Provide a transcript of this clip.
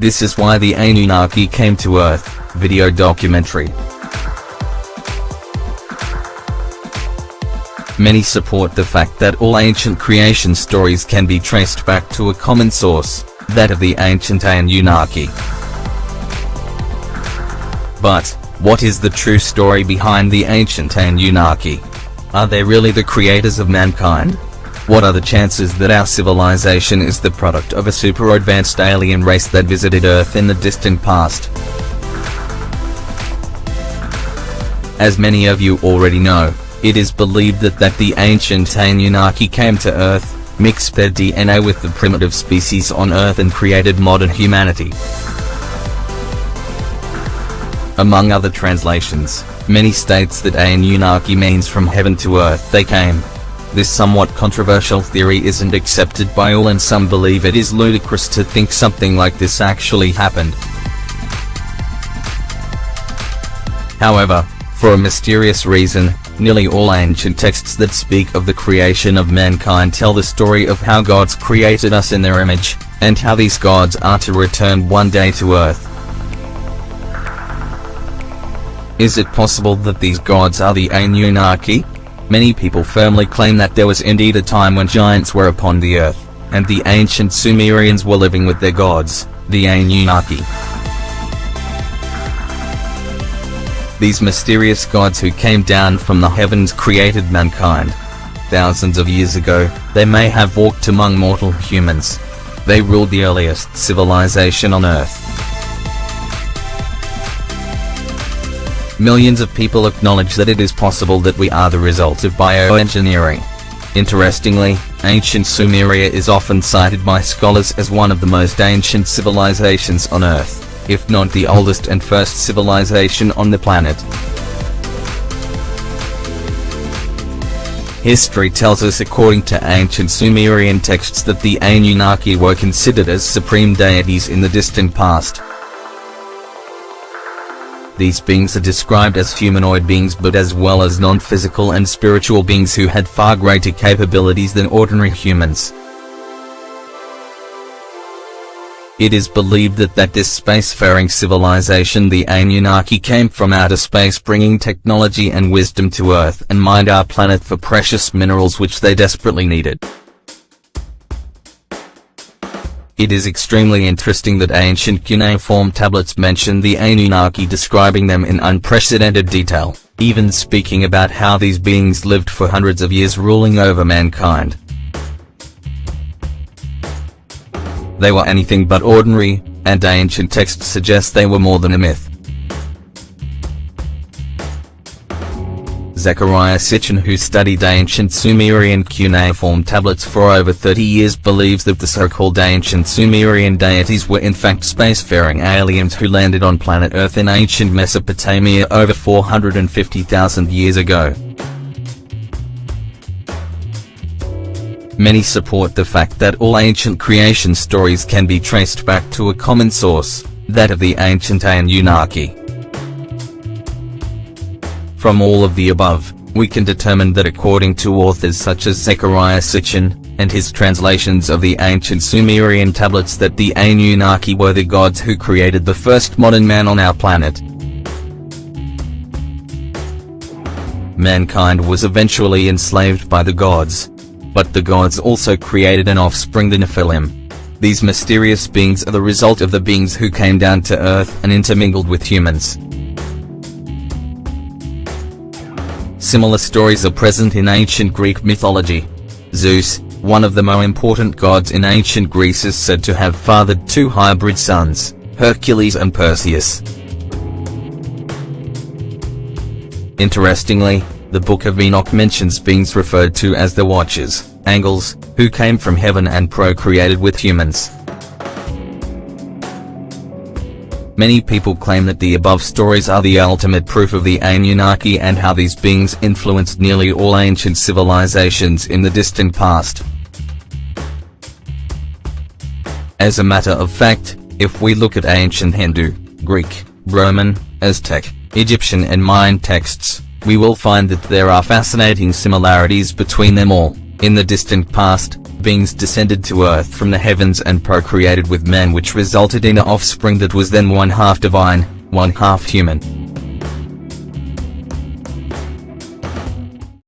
This is why the Anunnaki came to Earth, video documentary. Many support the fact that all ancient creation stories can be traced back to a common source, that of the ancient Anunnaki. But, what is the true story behind the ancient Anunnaki? Are they really the creators of mankind? What are the chances that our civilization is the product of a super-advanced alien race that visited Earth in the distant past? As many of you already know, it is believed that the ancient Anunnaki came to Earth, mixed their DNA with the primitive species on Earth and created modern humanity. Among other translations, many states that Anunnaki means from heaven to earth they came. This somewhat controversial theory isn't accepted by all, and some believe it is ludicrous to think something like this actually happened. However, for a mysterious reason, nearly all ancient texts that speak of the creation of mankind tell the story of how gods created us in their image, and how these gods are to return one day to Earth. Is it possible that these gods are the Anunnaki? Many people firmly claim that there was indeed a time when giants were upon the earth, and the ancient Sumerians were living with their gods, the Anunnaki. These mysterious gods who came down from the heavens created mankind. Thousands of years ago, they may have walked among mortal humans. They ruled the earliest civilization on Earth. Millions of people acknowledge that it is possible that we are the result of bioengineering. Interestingly, ancient Sumeria is often cited by scholars as one of the most ancient civilizations on Earth, if not the oldest and first civilization on the planet. History tells us, according to ancient Sumerian texts, that the Anunnaki were considered as supreme deities in the distant past. These beings are described as humanoid beings, but as well as non-physical and spiritual beings who had far greater capabilities than ordinary humans. It is believed that this spacefaring civilization, the Anunnaki, came from outer space, bringing technology and wisdom to Earth and mined our planet for precious minerals which they desperately needed. It is extremely interesting that ancient cuneiform tablets mention the Anunnaki, describing them in unprecedented detail, even speaking about how these beings lived for hundreds of years ruling over mankind. They were anything but ordinary, and ancient texts suggest they were more than a myth. Zechariah Sitchin, who studied ancient Sumerian cuneiform tablets for over 30 years, believes that the so-called ancient Sumerian deities were in fact spacefaring aliens who landed on planet Earth in ancient Mesopotamia over 450,000 years ago. Many support the fact that all ancient creation stories can be traced back to a common source, that of the ancient Anunnaki. From all of the above, we can determine that according to authors such as Zechariah Sitchin, and his translations of the ancient Sumerian tablets, that the Anunnaki were the gods who created the first modern man on our planet. Mankind was eventually enslaved by the gods. But the gods also created an offspring, the Nephilim. These mysterious beings are the result of the beings who came down to Earth and intermingled with humans. Similar stories are present in ancient Greek mythology. Zeus, one of the more important gods in ancient Greece, is said to have fathered two hybrid sons, Hercules and Perseus. Interestingly, the Book of Enoch mentions beings referred to as the Watchers, angels, who came from heaven and procreated with humans. Many people claim that the above stories are the ultimate proof of the Anunnaki and how these beings influenced nearly all ancient civilizations in the distant past. As a matter of fact, if we look at ancient Hindu, Greek, Roman, Aztec, Egyptian and Mayan texts, we will find that there are fascinating similarities between them all. In the distant past, beings descended to earth from the heavens and procreated with men, which resulted in an offspring that was then one half divine, one half human.